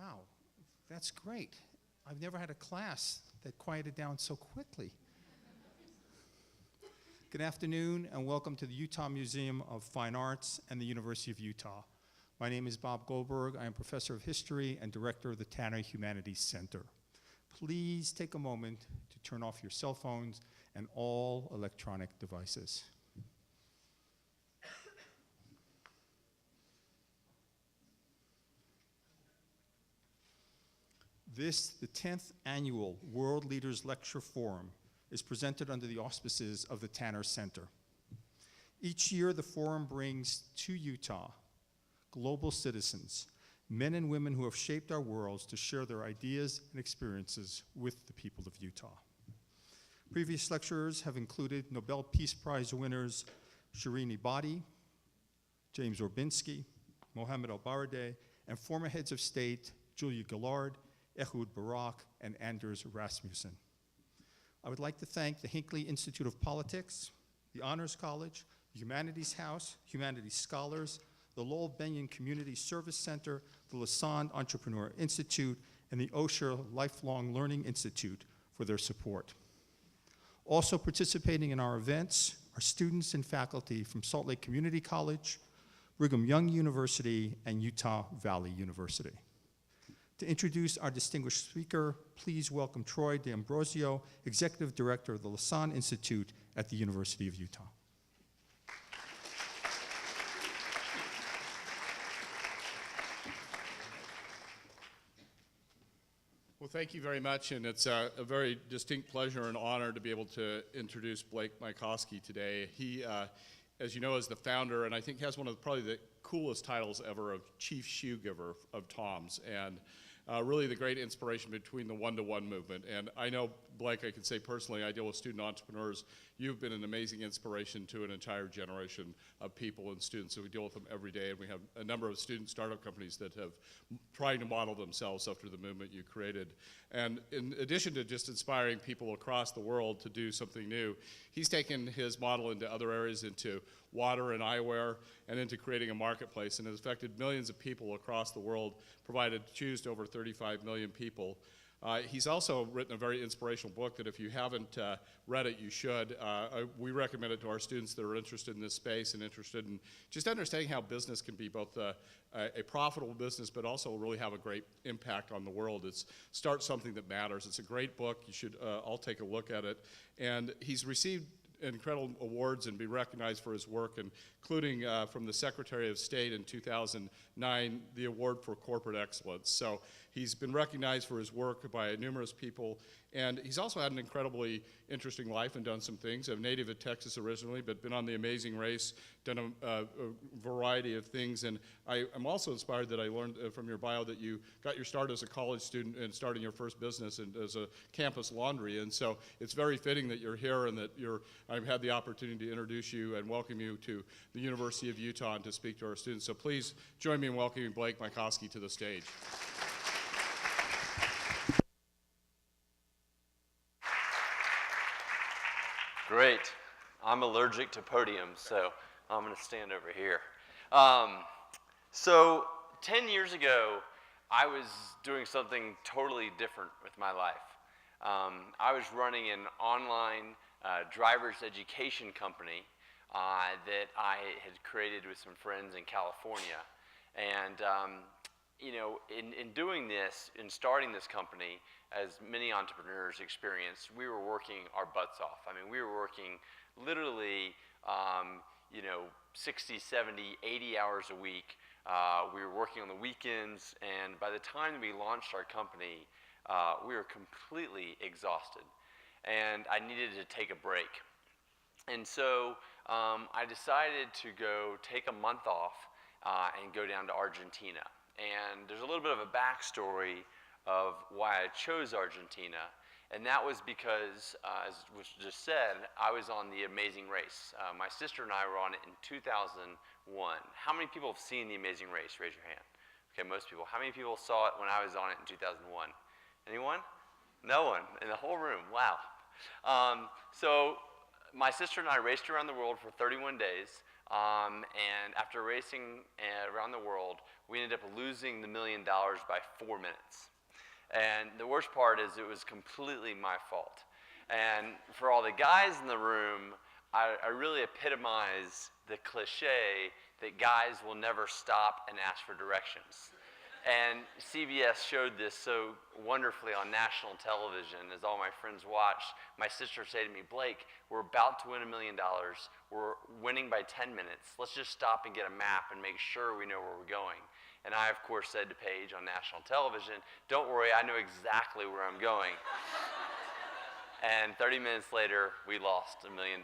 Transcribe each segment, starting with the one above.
Wow, that's great. I've never had a class that quieted down so quickly. Good afternoon and welcome to the Utah Museum of Fine Arts and the University of Utah. My name is Bob Goldberg. I am Professor of History and Director of the Tanner Humanities Center. Please take a moment to turn off your cell phones and all electronic devices. This, the 10th Annual World Leaders Lecture Forum, is presented under the auspices of the Tanner Center. Each year, the forum brings to Utah global citizens, men and women who have shaped our worlds to share their ideas and experiences with the people of Utah. Previous lecturers have included Nobel Peace Prize winners Shirin Ebadi, James Orbinski, Mohammed El-Baradei, and former heads of state Julia Gillard, Ehud Barak, and Anders Rasmussen. I would like to thank the Hinckley Institute of Politics, the Honors College, the Humanities House, Humanities Scholars, the Lowell Benyon Community Service Center, the Lassonde Entrepreneur Institute, and the Osher Lifelong Learning Institute for their support. Also participating in our events are students and faculty from Salt Lake Community College, Brigham Young University, and Utah Valley University. To introduce our distinguished speaker, please welcome Troy D'Ambrosio, Executive Director of the Lassonde Institute at the University of Utah. Well, thank you very much, and it's a very distinct pleasure and honor to be able to introduce Blake Mycoskie today. He, as you know, is the founder, and I think has one of probably the coolest titles ever of Chief Shoe Giver of Tom's, and really the great inspiration between the one-to-one movement. And I know, Blake, I can say personally, I deal with student entrepreneurs. You've been an amazing inspiration to an entire generation of people and students, so we deal with them every day, and we have a number of student startup companies that have tried to model themselves after the movement you created. And in addition to just inspiring people across the world to do something new, he's taken his model into other areas, into water and eyewear, and into creating a marketplace, and has affected millions of people across the world, provided shoes to over 35 million people. He's also written a very inspirational book that if you haven't read it, you should. We recommend it to our students that are interested in this space and interested in just understanding how business can be both a profitable business, but also really have a great impact on the world. It's Start Something That Matters. It's a great book. You should all take a look at it. And he's received incredible awards and be recognized for his work, including from the Secretary of State in 2009, the Award for Corporate Excellence. So he's been recognized for his work by numerous people, and he's also had an incredibly interesting life and done some things. A native of Texas originally, but been on The Amazing Race, done a variety of things. And I'm also inspired that I learned from your bio that you got your start as a college student and starting your first business and as a campus laundry. And so it's very fitting that you're here and that I've had the opportunity to introduce you and welcome you to the University of Utah and to speak to our students. So please join me in welcoming Blake Mycoskie to the stage. Great. I'm allergic to podiums, so I'm going to stand over here. So 10 years ago, I was doing something totally different with my life. I was running an online driver's education company that I had created with some friends in California. And you know, in doing this, in starting this company, as many entrepreneurs experienced, we were working our butts off. I mean, we were working literally, you know, 60, 70, 80 hours a week. We were working on the weekends, and by the time we launched our company, we were completely exhausted, and I needed to take a break. And so I decided to go take a month off and go down to Argentina. And there's a little bit of a backstory of why I chose Argentina, and that was because, as was just said, I was on The Amazing Race. My sister and I were on it in 2001. How many people have seen The Amazing Race? Raise your hand. Okay, most people. How many people saw it when I was on it in 2001? Anyone? No one in the whole room. Wow. So my sister and I raced around the world for 31 days. And after racing around the world, we ended up losing the $1 million by 4 minutes. And the worst part is it was completely my fault. And for all the guys in the room, I really epitomize the cliche that guys will never stop and ask for directions. And CBS showed this so wonderfully on national television as all my friends watched. My sister said to me, Blake, we're about to win $1 million. We're winning by 10 minutes. Let's just stop and get a map and make sure we know where we're going. And I, of course, said to Paige on national television, don't worry, I know exactly where I'm going. And 30 minutes later, we lost $1 million.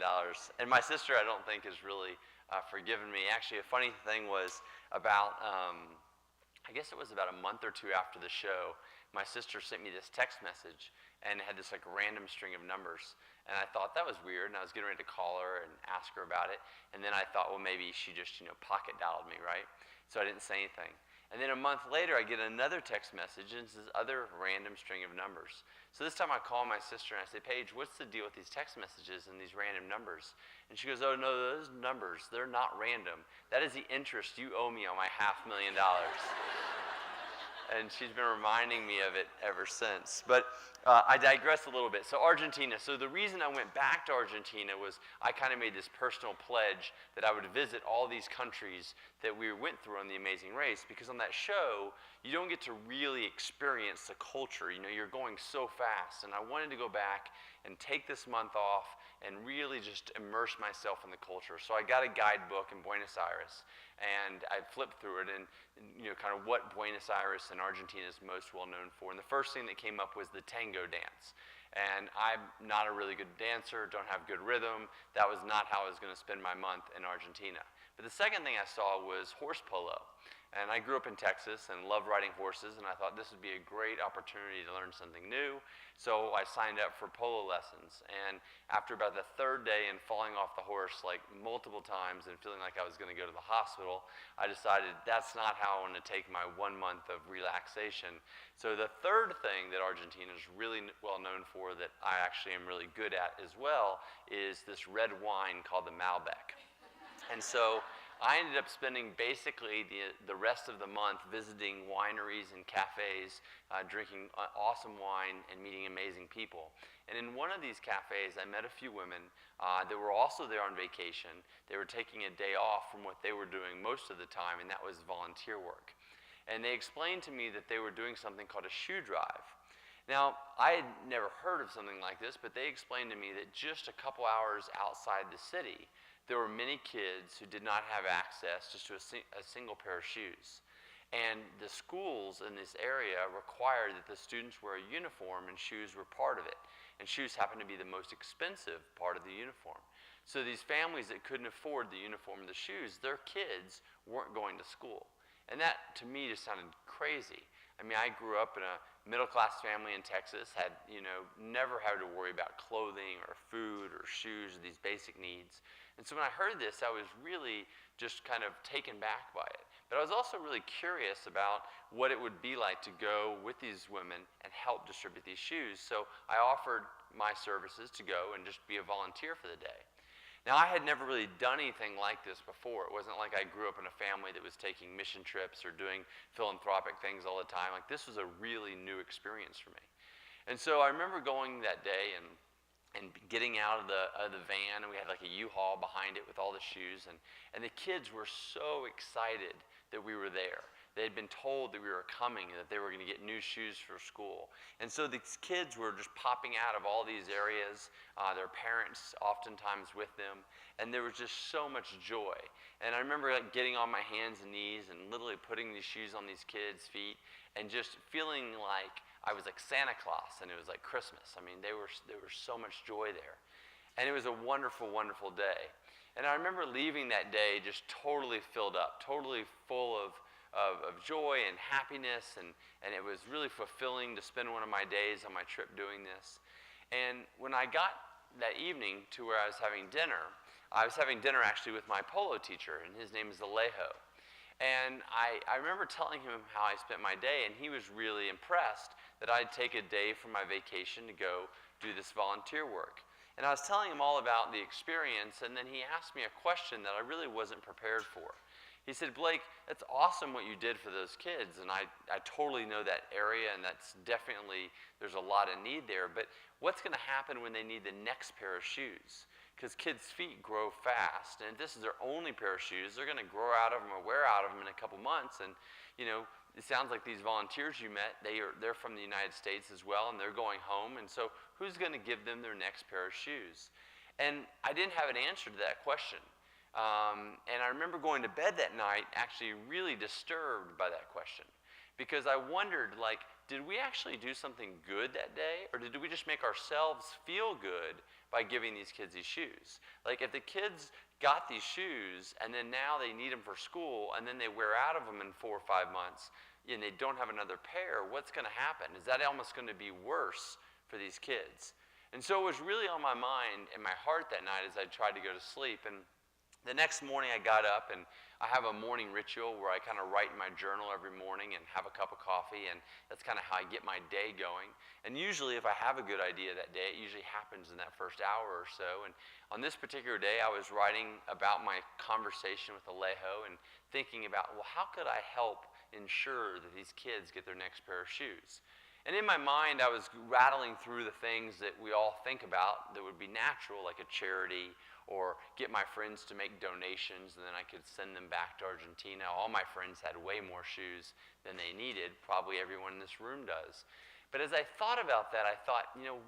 And my sister, I don't think, has really forgiven me. Actually, a funny thing was about, I guess it was about a month or two after the show, my sister sent me this text message, and it had this like random string of numbers. And I thought that was weird, and I was getting ready to call her and ask her about it. And then I thought, well, maybe she just, pocket dialed me, right? So I didn't say anything. And then a month later, I get another text message, and it's this other random string of numbers. So this time I call my sister, and I say, Paige, what's the deal with these text messages and these random numbers? And she goes, oh, no, those numbers, they're not random. That is the interest you owe me on my $500,000. And she's been reminding me of it ever since. But I digress a little bit. So Argentina. So the reason I went back to Argentina was I kind of made this personal pledge that I would visit all these countries that we went through on The Amazing Race, because on that show, you don't get to really experience the culture. You're going so fast. And I wanted to go back and take this month off and really just immerse myself in the culture. So I got a guidebook in Buenos Aires, and I flipped through it and kind of what Buenos Aires and Argentina is most well known for. And the first thing that came up was the tango dance. And I'm not a really good dancer, don't have good rhythm. That was not how I was going to spend my month in Argentina. But the second thing I saw was horse polo. And I grew up in Texas and love riding horses, and I thought this would be a great opportunity to learn something new. So I signed up for polo lessons. And after about the third day and falling off the horse like multiple times and feeling like I was going to go to the hospital, I decided that's not how I want to take my 1 month of relaxation. So the third thing that Argentina is really well known for that I actually am really good at as well is this red wine called the Malbec. And so I ended up spending basically the rest of the month visiting wineries and cafes, drinking awesome wine and meeting amazing people. And in one of these cafes, I met a few women that were also there on vacation. They were taking a day off from what they were doing most of the time, and that was volunteer work. And they explained to me that they were doing something called a shoe drive. Now, I had never heard of something like this, but they explained to me that just a couple hours outside the city, there were many kids who did not have access just to a single pair of shoes. And the schools in this area required that the students wear a uniform, and shoes were part of it. And shoes happened to be the most expensive part of the uniform. So these families that couldn't afford the uniform or the shoes, their kids weren't going to school. And that, to me, just sounded crazy. I mean, I grew up in a middle-class family in Texas, had, never had to worry about clothing or food or shoes or these basic needs. And so when I heard this, I was really just kind of taken back by it. But I was also really curious about what it would be like to go with these women and help distribute these shoes. So I offered my services to go and just be a volunteer for the day. Now, I had never really done anything like this before. It wasn't like I grew up in a family that was taking mission trips or doing philanthropic things all the time. Like, this was a really new experience for me. And so I remember going that day and getting out of the van, and we had like a U-Haul behind it with all the shoes, and the kids were so excited that we were there. They had been told that we were coming and that they were going to get new shoes for school. And so these kids were just popping out of all these areas, their parents oftentimes with them, and there was just so much joy. And I remember like getting on my hands and knees and literally putting these shoes on these kids' feet and just feeling like I was like Santa Claus and it was like Christmas. I mean, there was so much joy there. And it was a wonderful, wonderful day. And I remember leaving that day just totally filled up, totally full of joy and happiness, and it was really fulfilling to spend one of my days on my trip doing this. And when I got that evening to where I was having dinner actually with my polo teacher, and his name is Alejo. And I remember telling him how I spent my day, and he was really impressed that I'd take a day from my vacation to go do this volunteer work. And I was telling him all about the experience, and then he asked me a question that I really wasn't prepared for. He said, Blake, that's awesome what you did for those kids, and I totally know that area, and that's definitely, there's a lot of need there, but what's going to happen when they need the next pair of shoes? Because kids' feet grow fast, and if this is their only pair of shoes, they're going to grow out of them or wear out of them in a couple months, and you know, it sounds like these volunteers you met, they're from the United States as well, and they're going home, and so who's going to give them their next pair of shoes? And I didn't have an answer to that question. And I remember going to bed that night actually really disturbed by that question, because I wondered, like, did we actually do something good that day, or did we just make ourselves feel good by giving these kids these shoes? Like, if the kids got these shoes and then now they need them for school and then they wear out of them in 4 or 5 months and they don't have another pair, what's going to happen? Is that almost going to be worse for these kids? And so it was really on my mind and my heart that night as I tried to go to sleep. And the next morning I got up, and I have a morning ritual where I kind of write in my journal every morning and have a cup of coffee, and that's kind of how I get my day going. And usually if I have a good idea that day, it usually happens in that first hour or so. And on this particular day, I was writing about my conversation with Alejo and thinking about, well, how could I help ensure that these kids get their next pair of shoes? And in my mind, I was rattling through the things that we all think about that would be natural, like a charity, or get my friends to make donations, and then I could send them back to Argentina. All my friends had way more shoes than they needed. Probably everyone in this room does. But as I thought about that, I thought, you know,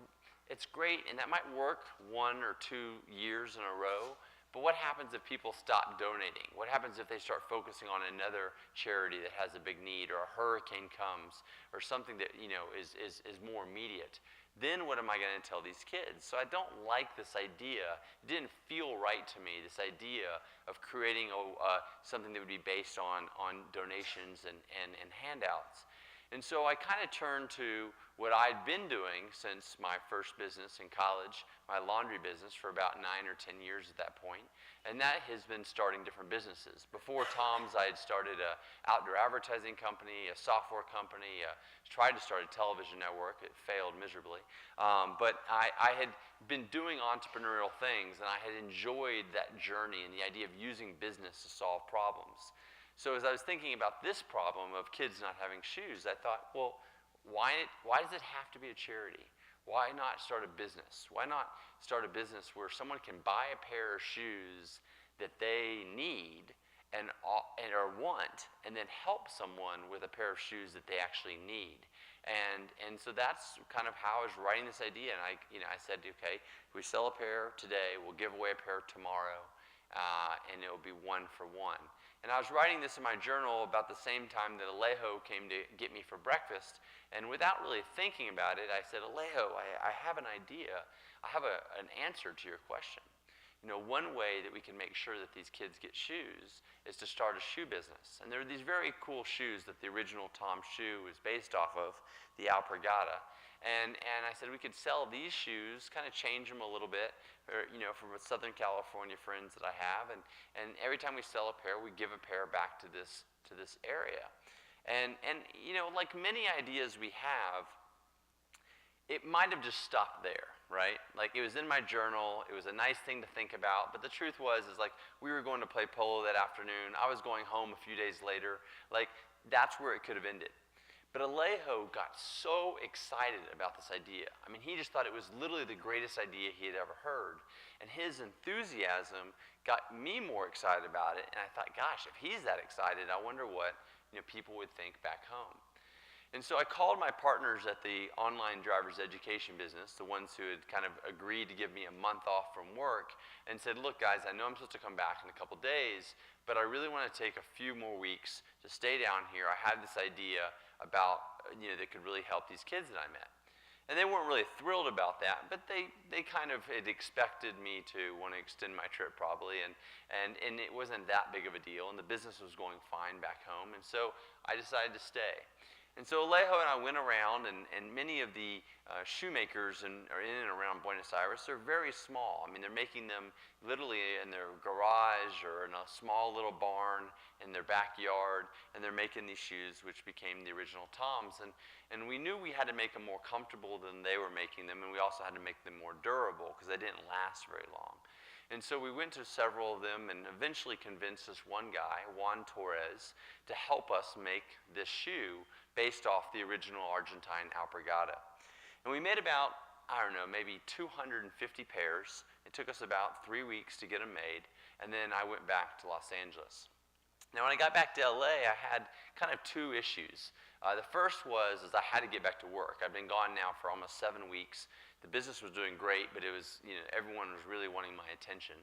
it's great, and that might work 1 or 2 years in a row, but what happens if people stop donating? What happens if they start focusing on another charity that has a big need, or a hurricane comes, or something that, you know, is more immediate? Then what am I going to tell these kids? So I don't like this idea. It didn't feel right to me, this idea of creating something that would be based on donations and handouts. And so I kind of turned to what I'd been doing since my first business in college, my laundry business, for about 9 or 10 years at that point. And that has been starting different businesses. Before Tom's, I had started an outdoor advertising company, a software company, tried to start a television network. It failed miserably. But I had been doing entrepreneurial things, and I had enjoyed that journey and the idea of using business to solve problems. So as I was thinking about this problem of kids not having shoes, I thought, well, why does it have to be a charity? Why not start a business? Why not start a business where someone can buy a pair of shoes that they need or want, and then help someone with a pair of shoes that they actually need? And so that's kind of how I was writing this idea. And I said, okay, if we sell a pair today, we'll give away a pair tomorrow, and it will be 1 for 1. And I was writing this in my journal about the same time that Alejo came to get me for breakfast. And without really thinking about it, I said, Alejo, I have an idea. I have an answer to your question. You know, one way that we can make sure that these kids get shoes is to start a shoe business. And there are these very cool shoes that the original Tom shoe is based off of, the Alpargata. And I said we could sell these shoes, kind of change them a little bit, you know, from Southern California friends that I have. And every time we sell a pair, we give a pair back to this area. And you know, like many ideas we have, it might have just stopped there, right? Like, it was in my journal, it was a nice thing to think about, but the truth was, like, we were going to play polo that afternoon, I was going home a few days later, like, that's where it could have ended. But Alejo got so excited about this idea. I mean, he just thought it was literally the greatest idea he had ever heard. And his enthusiasm got me more excited about it, and I thought, gosh, if he's that excited, I wonder what, you know, people would think back home. And so I called my partners at the online driver's education business, the ones who had kind of agreed to give me a month off from work, and said, look, guys, I know I'm supposed to come back in a couple days, but I really want to take a few more weeks to stay down here. I had this idea about, you know, that could really help these kids that I met. And they weren't really thrilled about that, but they kind of had expected me to want to extend my trip probably, and it wasn't that big of a deal, and the business was going fine back home, and so I decided to stay. And so Alejo and I went around, and many of the shoemakers in and around Buenos Aires are very small. I mean, they're making them literally in their garage or in a small little barn in their backyard, and they're making these shoes, which became the original Toms. And we knew we had to make them more comfortable than they were making them, and we also had to make them more durable because they didn't last very long. And so we went to several of them and eventually convinced this one guy, Juan Torres, to help us make this shoe based off the original Argentine alpargata. And we made about, I don't know, maybe 250 pairs. It took us about 3 weeks to get them made, and then I went back to Los Angeles. Now, when I got back to LA, I had kind of two issues. The first was I had to get back to work. I've been gone now for almost 7 weeks. The business was doing great, but it was, everyone was really wanting my attention.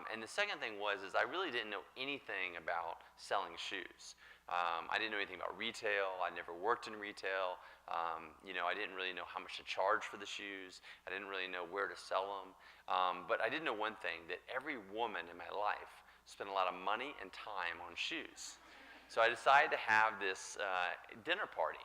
And the second thing was I really didn't know anything about selling shoes. I didn't know anything about retail. I never worked in retail. I didn't really know how much to charge for the shoes. I didn't really know where to sell them. But I did know one thing, that every woman in my life spent a lot of money and time on shoes. So I decided to have this dinner party.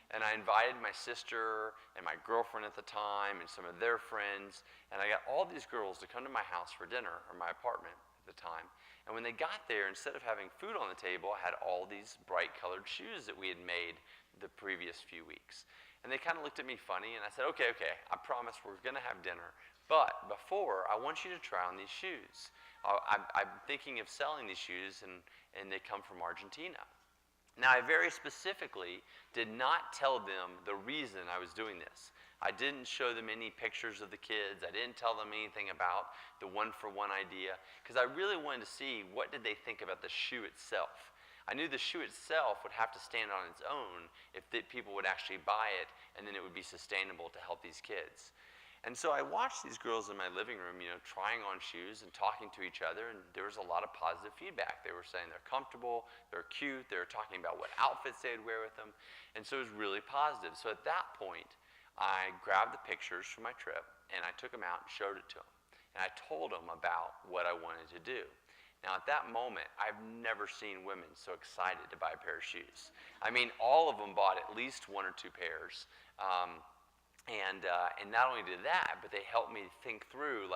And I invited my sister and my girlfriend at the time and some of their friends. And I got all these girls to come to my house for dinner, or my apartment at the time. And when they got there, instead of having food on the table, I had all these bright colored shoes that we had made the previous few weeks. And they kind of looked at me funny, and I said, okay, I promise we're gonna have dinner. But before, I want you to try on these shoes. I'm thinking of selling these shoes, and they come from Argentina. Now, I very specifically did not tell them the reason I was doing this. I didn't show them any pictures of the kids. I didn't tell them anything about the one-for-one idea, because I really wanted to see what did they think about the shoe itself. I knew the shoe itself would have to stand on its own if people would actually buy it, and then it would be sustainable to help these kids. And so I watched these girls in my living room, trying on shoes and talking to each other, and there was a lot of positive feedback. They were saying they're comfortable, they're cute, they were talking about what outfits they'd wear with them, and so it was really positive. So at that point, I grabbed the pictures from my trip, and I took them out and showed it to them. And I told them about what I wanted to do. Now, at that moment, I've never seen women so excited to buy a pair of shoes. I mean, all of them bought at least 1 or 2 pairs. And not only did that, but they helped me think through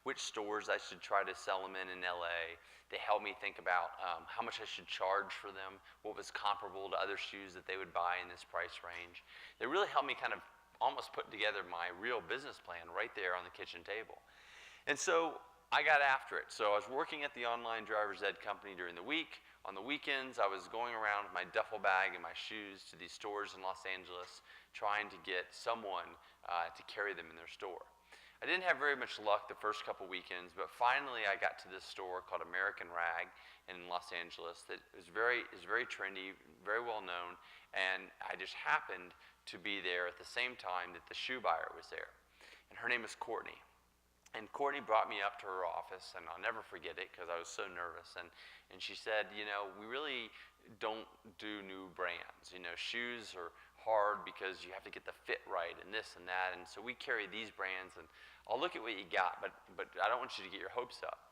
which stores I should try to sell them in LA. They helped me think about how much I should charge for them, what was comparable to other shoes that they would buy in this price range. They really helped me kind of almost put together my real business plan right there on the kitchen table. And so I got after it. So I was working at the online driver's ed company during the week. On the weekends, I was going around with my duffel bag and my shoes to these stores in Los Angeles, trying to get someone to carry them in their store. I didn't have very much luck the first couple weekends, but finally I got to this store called American Rag in Los Angeles that is very trendy, very well known, and I just happened to be there at the same time that the shoe buyer was there. And her name is Courtney. And Courtney brought me up to her office, and I'll never forget it because I was so nervous. And she said, we really don't do new brands. Shoes are hard because you have to get the fit right and this and that. And so we carry these brands, and I'll look at what you got, but I don't want you to get your hopes up.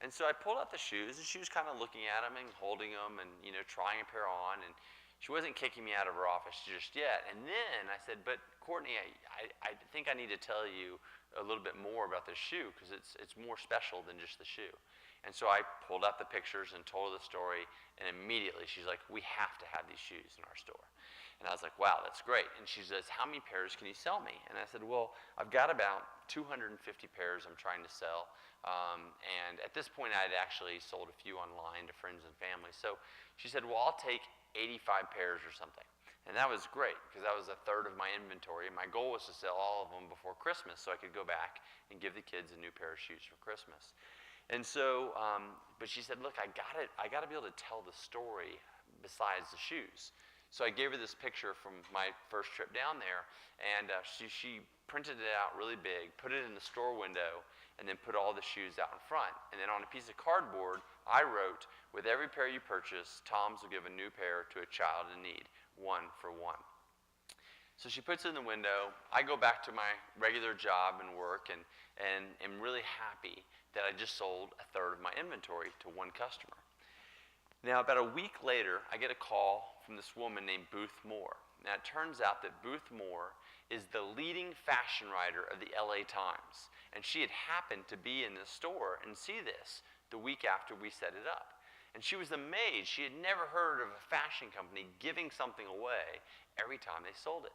And so I pulled out the shoes, and she was kind of looking at them and holding them and, trying a pair on. And she wasn't kicking me out of her office just yet. And then I said, but Courtney, I think I need to tell you a little bit more about this shoe because it's more special than just the shoe. And so I pulled out the pictures and told her the story, and immediately she's like, we have to have these shoes in our store. And I was like, wow, that's great. And she says, how many pairs can you sell me? And I said, well, I've got about 250 pairs I'm trying to sell. And at this point, I had actually sold a few online to friends and family. So she said, well, I'll take 85 pairs or something. And that was great because that was 1/3 of my inventory. My goal was to sell all of them before Christmas so I could go back and give the kids a new pair of shoes for Christmas. And so, but she said, look, I got to be able to tell the story besides the shoes. So I gave her this picture from my first trip down there, and she printed it out really big, put it in the store window, and then put all the shoes out in front. And then on a piece of cardboard, I wrote, with every pair you purchase, Tom's will give a new pair to a child in need, 1 for 1. So she puts it in the window. I go back to my regular job and work, and am really happy that I just sold 1/3 of my inventory to one customer. Now, about a week later, I get a call from this woman named Booth Moore. Now, it turns out that Booth Moore is the leading fashion writer of the LA Times. And she had happened to be in the store and see this the week after we set it up. And she was amazed. She had never heard of a fashion company giving something away every time they sold it.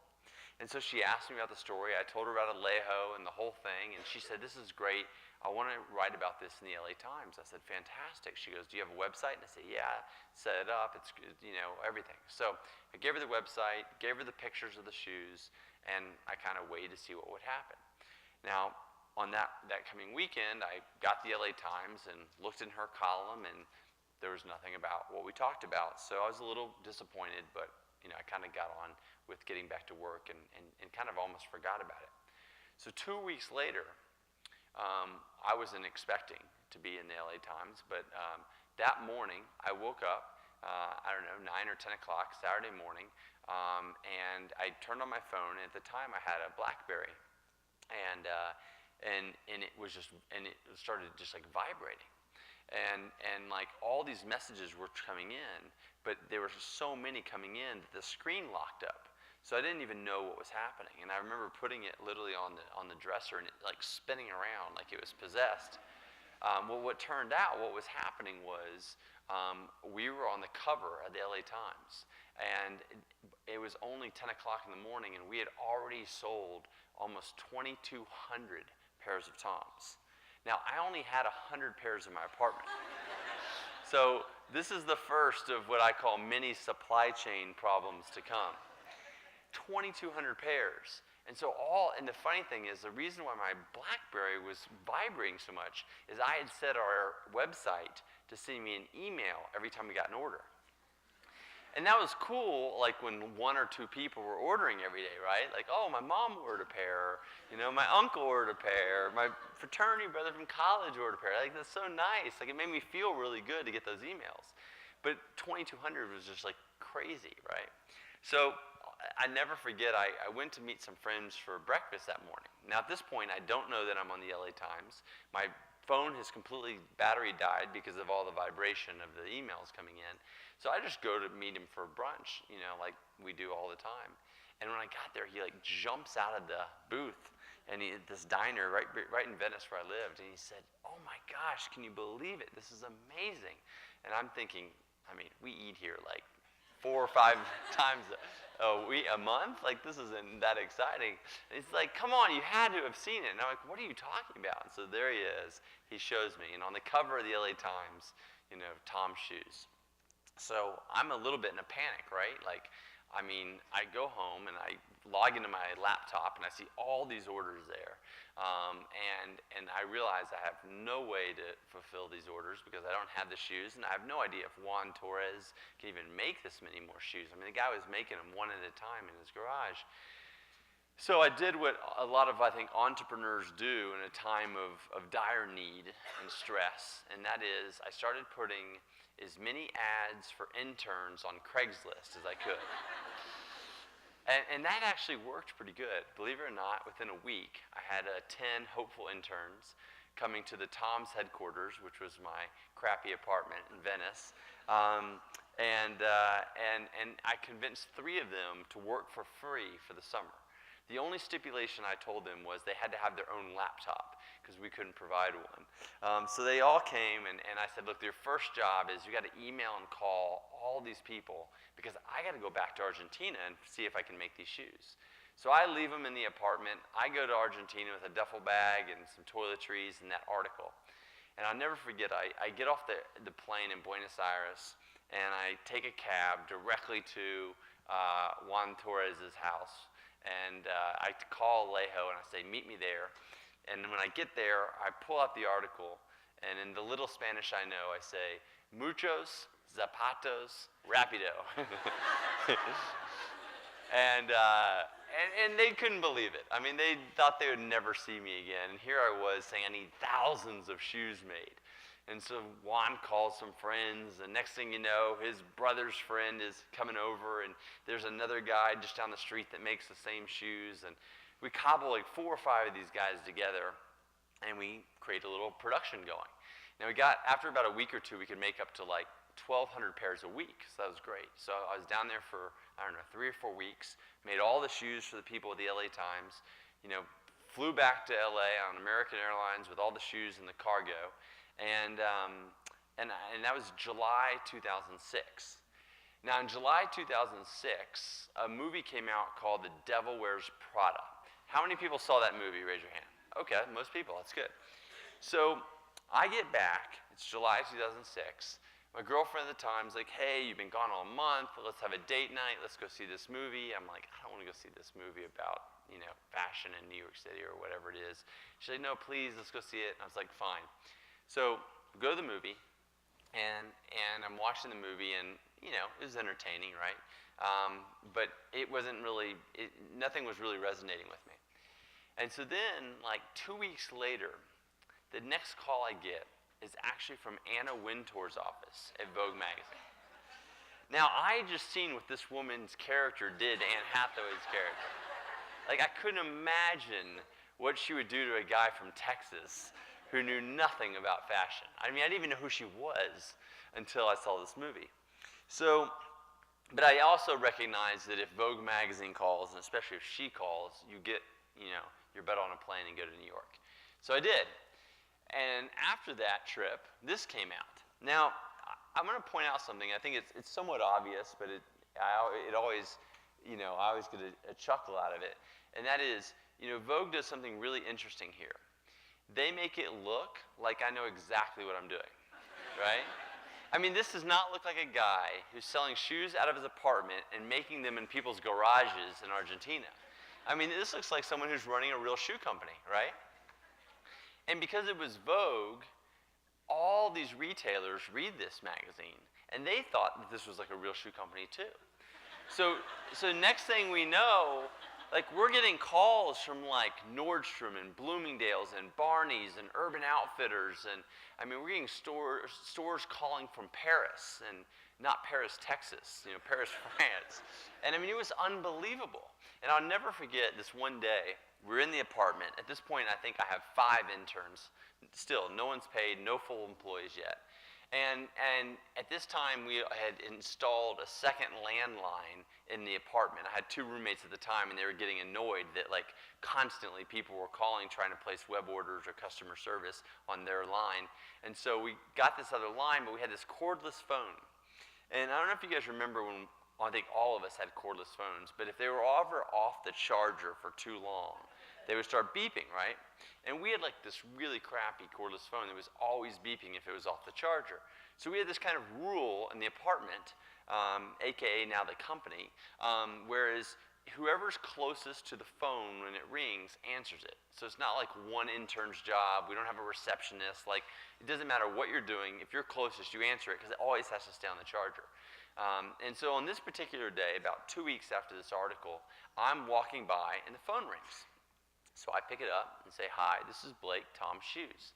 And so she asked me about the story. I told her about Alejo and the whole thing. And she said, this is great. I want to write about this in the LA Times. I said, fantastic. She goes, do you have a website? And I said, yeah, set it up. It's, everything. So I gave her the website, gave her the pictures of the shoes, and I kind of waited to see what would happen. Now, on that coming weekend, I got the LA Times and looked in her column, and there was nothing about what we talked about. So I was a little disappointed, but I kind of got on with getting back to work and kind of almost forgot about it. So 2 weeks later, I wasn't expecting to be in the LA Times, but that morning I woke up, 9 or 10 o'clock Saturday morning, and I turned on my phone, and at the time I had a BlackBerry, and it started just like vibrating. And like all these messages were coming in, but there were so many coming in that the screen locked up. So I didn't even know what was happening. And I remember putting it literally on the dresser and it like spinning around like it was possessed. Well, what turned out, what was happening was we were on the cover of the LA Times. And it was only 10 o'clock in the morning, and we had already sold almost 2,200 pairs of Toms. Now, I only had 100 pairs in my apartment. So this is the first of what I call mini supply chain problems to come. 2,200 pairs. And the funny thing is, the reason why my BlackBerry was vibrating so much is I had set our website to send me an email every time we got an order. And that was cool, like when 1 or 2 people were ordering every day, right? Like, oh, my mom ordered a pair, my uncle ordered a pair, my fraternity brother from college ordered a pair. Like, that's so nice. Like, it made me feel really good to get those emails. But 2,200 was just like crazy, right? So I never forget, I went to meet some friends for breakfast that morning. Now, at this point, I don't know that I'm on the LA Times. My phone has completely battery died because of all the vibration of the emails coming in. So I just go to meet him for brunch, like we do all the time. And when I got there, he like jumps out of the booth, and this diner right in Venice where I lived, and he said, "Oh my gosh, can you believe it? This is amazing." And I'm thinking, we eat here like 4 or 5 times a month. Like, this isn't that exciting. And he's like, "Come on, you had to have seen it." And I'm like, "What are you talking about?" And so there he is. He shows me, and on the cover of the LA Times, Tom's shoes. So I'm a little bit in a panic, right? Like, I go home and I log into my laptop and I see all these orders there. And I realize I have no way to fulfill these orders because I don't have the shoes, and I have no idea if Juan Torres can even make this many more shoes. The guy was making them one at a time in his garage. So I did what a lot of, I think, entrepreneurs do in a time of dire need and stress, and that is I started putting as many ads for interns on Craigslist as I could. And that actually worked pretty good. Believe it or not, within a week, I had 10 hopeful interns coming to the Tom's headquarters, which was my crappy apartment in Venice. And I convinced 3 of them to work for free for the summer. The only stipulation I told them was they had to have their own laptop because we couldn't provide one. So they all came, and I said, look, your first job is you got to email and call all these people because I got to go back to Argentina and see if I can make these shoes. So I leave them in the apartment. I go to Argentina with a duffel bag and some toiletries and that article. And I'll never forget, I get off the plane in Buenos Aires, and I take a cab directly to Juan Torres' house. And I call Alejo and I say, meet me there. And when I get there, I pull out the article, and in the little Spanish I know, I say, muchos zapatos rapido. And they couldn't believe it. They thought they would never see me again. And here I was saying I need thousands of shoes made. And so Juan calls some friends, and next thing you know, his brother's friend is coming over, and there's another guy just down the street that makes the same shoes. And we cobble like 4 or 5 of these guys together, and we create a little production going. Now after about a week or 2, we could make up to like 1,200 pairs a week, so that was great. So I was down there for, I don't know, 3 or 4 weeks, made all the shoes for the people at the LA Times, flew back to LA on American Airlines with all the shoes and the cargo, and that was July 2006. Now in July 2006, a movie came out called The Devil Wears Prada. How many people saw that movie? Raise your hand. Okay, most people, that's good. So I get back, it's July 2006, my girlfriend at the time's like, hey, you've been gone all month, let's have a date night, let's go see this movie. I'm like, I don't want to go see this movie about, fashion in New York City or whatever it is. She's like, no, please, let's go see it. And I was like, fine. So we go to the movie, and I'm watching the movie, and, it was entertaining, right? But it wasn't really, nothing was really resonating with me. And so then, like 2 weeks later, the next call I get is actually from Anna Wintour's office at Vogue magazine. Now, I had just seen what this woman's character did to Anne Hathaway's character. Like, I couldn't imagine what she would do to a guy from Texas who knew nothing about fashion. I mean, I didn't even know who she was until I saw this movie. So, but I also recognize that if Vogue magazine calls, and especially if she calls, you get, your butt on a plane and go to New York. So I did. And after that trip, this came out. Now, I'm going to point out something. I think it's somewhat obvious, but it always, I always get a chuckle out of it. And that is, Vogue does something really interesting here. They make it look like I know exactly what I'm doing, right? I mean, this does not look like a guy who's selling shoes out of his apartment and making them in people's garages in Argentina. I mean, this looks like someone who's running a real shoe company, right? And because it was Vogue, all these retailers read this magazine, and they thought that this was like a real shoe company too. So next thing we know, like we're getting calls from like Nordstrom and Bloomingdale's and Barney's and Urban Outfitters, and I mean we're getting stores calling from Paris, and not Paris, Texas, Paris, France. And I mean it was unbelievable. And I'll never forget this one day. We're in the apartment. At this point, I think I have 5 interns. Still, no one's paid, no full employees yet. And at this time, we had installed a second landline in the apartment. I had 2 roommates at the time, and they were getting annoyed that like constantly people were calling, trying to place web orders or customer service on their line. And so we got this other line, but we had this cordless phone. And I don't know if you guys remember when, I think all of us had cordless phones, but if they were ever off the charger for too long, they would start beeping, right? And we had like this really crappy cordless phone that was always beeping if it was off the charger. So we had this kind of rule in the apartment, AKA now the company, whereas whoever's closest to the phone when it rings answers it. So it's not like one intern's job. We don't have a receptionist. Like, it doesn't matter what you're doing. If you're closest, you answer it because it always has to stay on the charger. And so on this particular day, about 2 weeks after this article, I'm walking by and the phone rings. So I pick it up and say, hi, this is Blake, Tom's Shoes.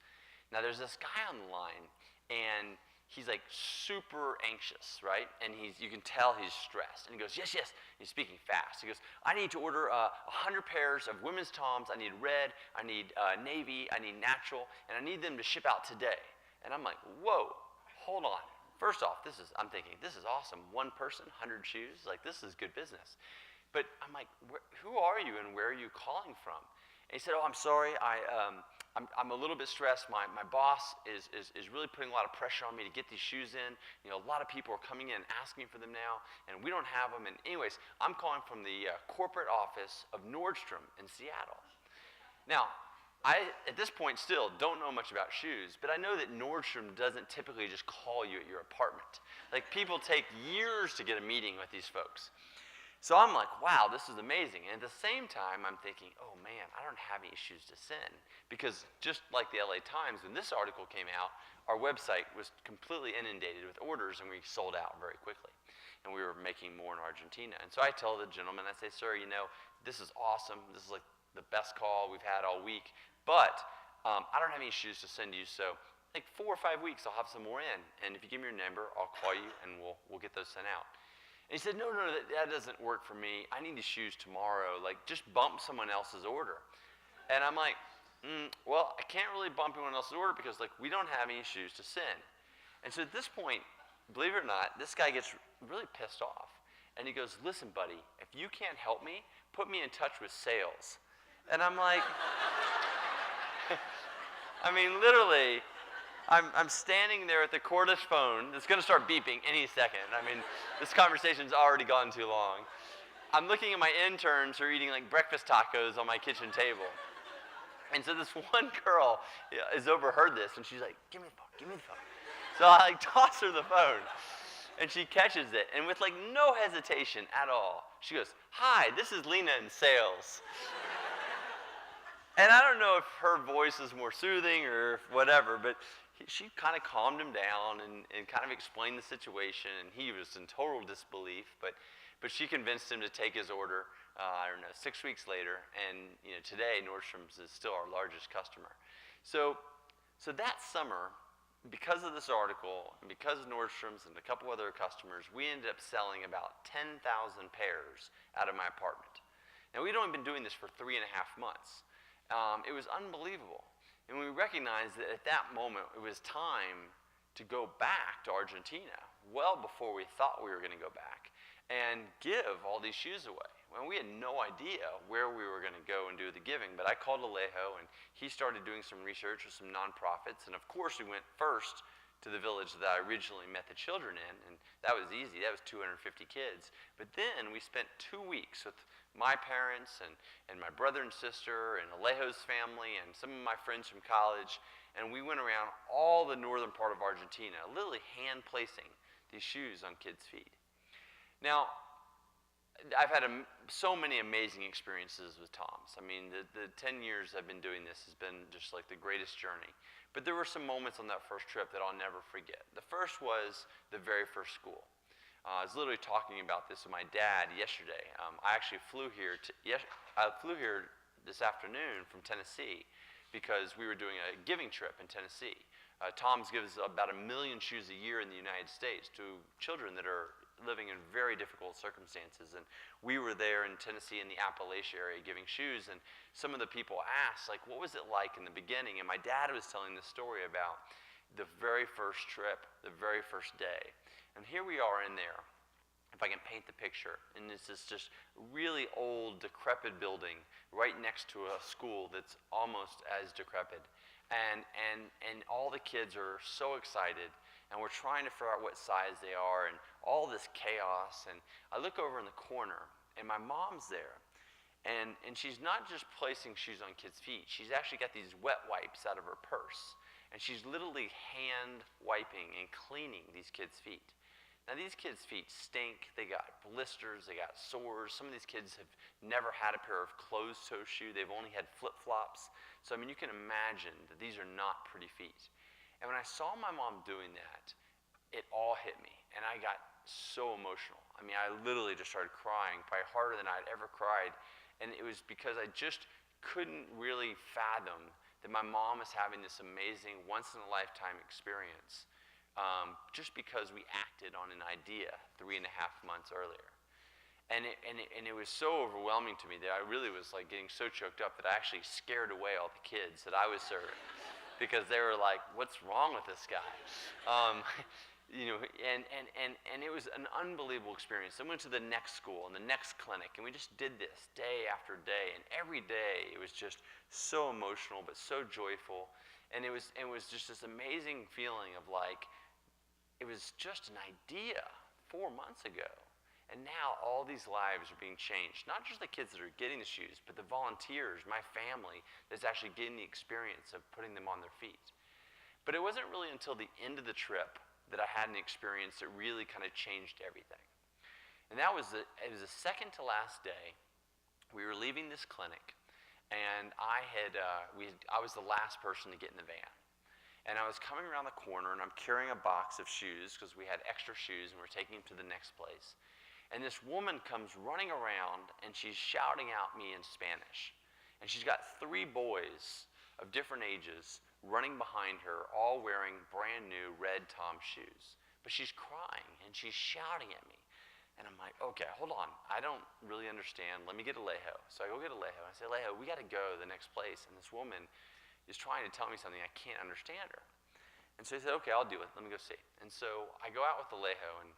Now there's this guy on the line, and he's like super anxious, right? And you can tell he's stressed. And he goes, yes, yes. He's speaking fast. He goes, I need to order 100 pairs of women's Toms. I need red, I need navy, I need natural, and I need them to ship out today. And I'm like, whoa, hold on. First off, I'm thinking, this is awesome. One person, 100 shoes, like this is good business. But I'm like, who are you and where are you calling from? And he said, oh, I'm sorry, I'm a little bit stressed. My boss is really putting a lot of pressure on me to get these shoes in. A lot of people are coming in asking for them now, and we don't have them. And anyways, I'm calling from the corporate office of Nordstrom in Seattle. Now, I, at this point, still don't know much about shoes, but I know that Nordstrom doesn't typically just call you at your apartment. Like, people take years to get a meeting with these folks. So I'm like, wow, this is amazing. And at the same time, I'm thinking, oh man, I don't have any shoes to send. Because just like the LA Times, when this article came out, our website was completely inundated with orders and we sold out very quickly. And we were making more in Argentina. And so I tell the gentleman, I say, sir, this is awesome. This is like the best call we've had all week. But I don't have any shoes to send you. So like 4 or 5 weeks, I'll have some more in. And if you give me your number, I'll call you and we'll get those sent out. And he said, no, that doesn't work for me. I need these shoes tomorrow. Like, just bump someone else's order. And I'm like, well, I can't really bump anyone else's order because, like, we don't have any shoes to send. And so at this point, believe it or not, this guy gets really pissed off. And he goes, listen, buddy, if you can't help me, put me in touch with sales. And I'm like, I mean, literally, I'm standing there at the cordless phone that's going to start beeping any second. I mean, this conversation's already gone too long. I'm looking at my interns who are eating like breakfast tacos on my kitchen table. And so this one girl has overheard this, and she's like, give me the phone, give me the phone. So I like toss her the phone, and she catches it. And with like no hesitation at all, she goes, hi, this is Lena in sales. And I don't know if her voice is more soothing or whatever, but she kind of calmed him down and kind of explained the situation, and he was in total disbelief, but she convinced him to take his order, I don't know, 6 weeks later, and today Nordstrom's is still our largest customer. So that summer, because of this article, and because of Nordstrom's and a couple other customers, we ended up selling about 10,000 pairs out of my apartment. Now, we'd only been doing this for 3.5 months. It was unbelievable. And we recognized that at that moment, it was time to go back to Argentina, well before we thought we were going to go back, and give all these shoes away. Well, we had no idea where we were going to go and do the giving, but I called Alejo, and he started doing some research with some nonprofits, and of course we went first to the village that I originally met the children in, and that was easy. That was 250 kids. But then we spent 2 weeks with my parents and my brother and sister and Alejo's family and some of my friends from college, and we went around all the northern part of Argentina, literally hand placing these shoes on kids' feet. Now, I've had so many amazing experiences with Tom's. I mean, the 10 years I've been doing this has been just like the greatest journey. But there were some moments on that first trip that I'll never forget. The first was the very first school. I was literally talking about this with my dad yesterday. I actually flew here this afternoon from Tennessee because we were doing a giving trip in Tennessee. Tom's gives about 1 million shoes a year in the United States to children that are living in very difficult circumstances. And we were there in Tennessee in the Appalachia area giving shoes, and some of the people asked, like, what was it like in the beginning? And my dad was telling the story about the very first trip, the very first day. And here we are in there, if I can paint the picture, and this is just really old, decrepit building right next to a school that's almost as decrepit. And all the kids are so excited, and we're trying to figure out what size they are, and all this chaos. And I look over in the corner, and my mom's there, and she's not just placing shoes on kids' feet. She's actually got these wet wipes out of her purse, and she's literally hand wiping and cleaning these kids' feet. Now, these kids' feet stink. They got blisters. They got sores. Some of these kids have never had a pair of closed-toe shoe. They've only had flip-flops. So, I mean, you can imagine that these are not pretty feet. And when I saw my mom doing that, it all hit me. And I got so emotional. I mean, I literally just started crying, probably harder than I'd ever cried. And it was because I just couldn't really fathom that my mom was having this amazing, once-in-a-lifetime experience. Just because we acted on an idea 3.5 months earlier. And it was so overwhelming to me that I really was like getting so choked up that I actually scared away all the kids that I was serving because they were like, what's wrong with this guy? And it was an unbelievable experience. I went to the next school and the next clinic, and we just did this day after day, and every day it was just so emotional but so joyful. And it was just this amazing feeling of like, it was just an idea 4 months ago. And now all these lives are being changed. Not just the kids that are getting the shoes, but the volunteers, my family, that's actually getting the experience of putting them on their feet. But it wasn't really until the end of the trip that I had an experience that really kind of changed everything. And it was the second to last day. We were leaving this clinic, and I was the last person to get in the van. And I was coming around the corner, and I'm carrying a box of shoes because we had extra shoes, and we're taking them to the next place. And this woman comes running around, and she's shouting at me in Spanish. And she's got 3 boys of different ages running behind her, all wearing brand new red Tom shoes. But she's crying, and she's shouting at me. And I'm like, okay, hold on. I don't really understand. Let me get Alejo. So I go get Alejo. I say, Alejo, we got to go to the next place. And this woman is trying to tell me something. I can't understand her. And so he said, okay, I'll do it. Let me go see. And so I go out with Alejo, and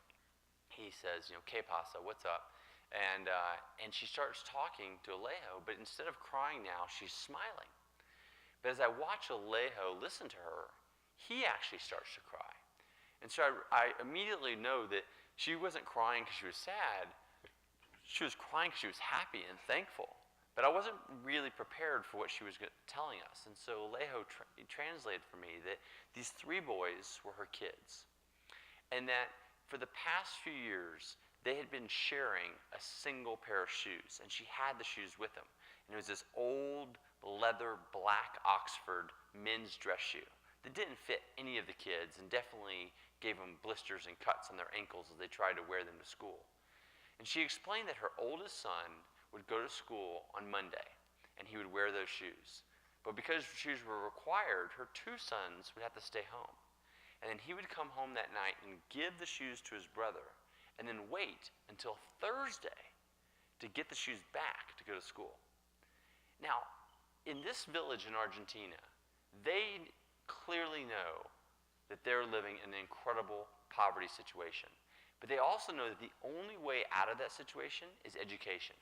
he says, "Que pasa? What's up?" And she starts talking to Alejo, but instead of crying now, she's smiling. But as I watch Alejo listen to her, he actually starts to cry. And so I immediately know that she wasn't crying because she was sad. She was crying because she was happy and thankful. But I wasn't really prepared for what she was telling us. And so Alejo translated for me that these 3 boys were her kids. And that for the past few years, they had been sharing a single pair of shoes. And she had the shoes with them. And it was this old leather black Oxford men's dress shoe that didn't fit any of the kids and definitely gave them blisters and cuts on their ankles as they tried to wear them to school. And she explained that her oldest son would go to school on Monday, and he would wear those shoes. But because shoes were required, her 2 sons would have to stay home. And then he would come home that night and give the shoes to his brother, and then wait until Thursday to get the shoes back to go to school. Now, in this village in Argentina, they clearly know that they're living in an incredible poverty situation. But they also know that the only way out of that situation is education.